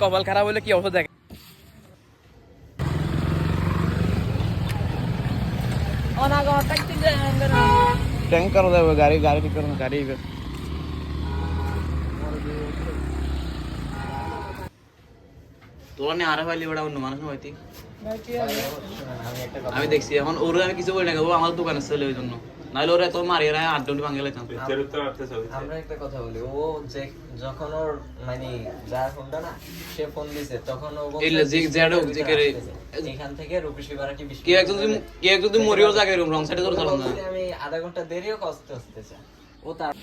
কপাল খারাপ হলে কি অবস্থা দেখে। ট্যাঙ্ক করা যাবে গাড়ি গাড়ি ঠিক করুন গাড়ি তোরা নিয়ে আরে ফাইলি ওটা অন্য মানুষ হয়তো আমি দেখছি এখন ওরা আমি কিছু বলি না ও আমার দোকানে চলে ওই জন্য নাহলে ওরা তো মারি এরা 8 ঘন্টা ভাঙে লাইতাম। আমরা একটা কথা বলি ও যে যখন ওর মানে যার ফোনটা না সে ফোন দিছে তখন ও এই যে জেডো যে করে এখান থেকে রূপসীপাড়া কি কি একজন যদি মরিও জায়গায় রং সাইডে ধরে চালান না আমি আধা ঘন্টা দেরিও কষ্ট হচ্ছে ও তার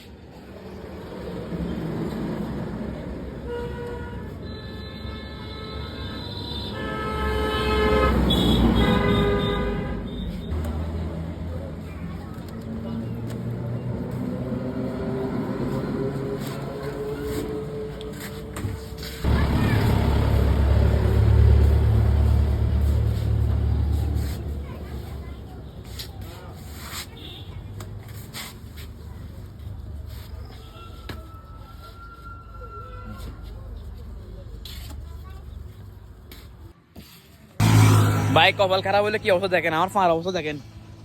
বাইক কপাল খারাপ হলে কি অবস্থা দেখেন, আমার পাঁড়ার অবস্থা দেখেন,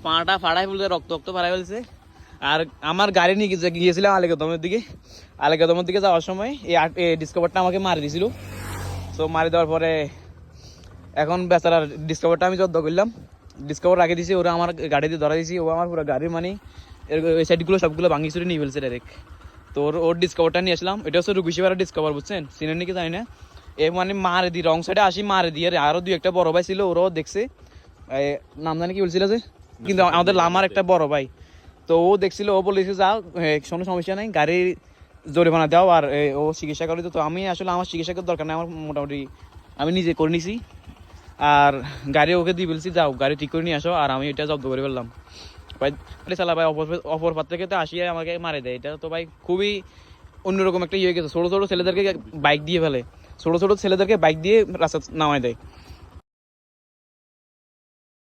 পাটা ফাড়াই ফেলছে, রক্ত রক্ত ফাড়াই ফেলছে। আর আমার গাড়ি নিয়ে গিয়েছিলাম আলেকদমের দিকে যাওয়ার সময় এই ডিসকভারটা আমাকে মারি দিয়েছিল। সো মারি দেওয়ার পরে এখন বেচারার ডিসকভারটা আমি যত্ন করলাম, ডিসকভার রাখে দিয়েছি, ওরা আমার গাড়ি দিয়ে ধরা দিয়েছি, ও আমার পুরো গাড়ির মানে এই সাইডগুলো সবগুলো ভাঙি চুরি নিয়ে ফেলছে ডাইরেক্ট। তো ওর ডিসকভারটা নিয়ে আসলাম, এটা হচ্ছে রুকুশিপাড়ার ডিসকভার, বুঝছেন সিনের নাকি জানি না। এ মানে মারে দি রং সাইডে আসি মারে দিয়ে আরো দুই একটা বড় ভাই ছিল, ওরাও দেখছে, নাম জানি কি বলছিল যে, কিন্তু আমাদের লামার একটা বড় ভাই, তো ও দেখছিল, ও বলেছে যাও কোনো সমস্যা নেই, গাড়ির জরিমানা দাও আর ও চিকিৎসা করে। তো আমি আসলে আমার চিকিৎসা করার দরকার নেই, আমার মোটামুটি আমি নিজে করে নিছি। আর গাড়ি ওকে দিয়ে বলছি যাও গাড়ি ঠিক করে নিয়ে আসো, আর আমি এটা জব্দ করে ফেললাম। ভাই চালা ভাই অপর পাত থেকে তো আসিয়ে আমাকে মারে দেয়, এটা তো ভাই খুবই অন্যরকম একটা ইয়ে হয়ে গেছে। ছোটো ছোটো ছেলেদেরকে বাইক দিয়ে ফেলে, ছোটো ছোটো ছেলেদেরকে বাইক দিয়ে রাস্তা নামায় দেয়।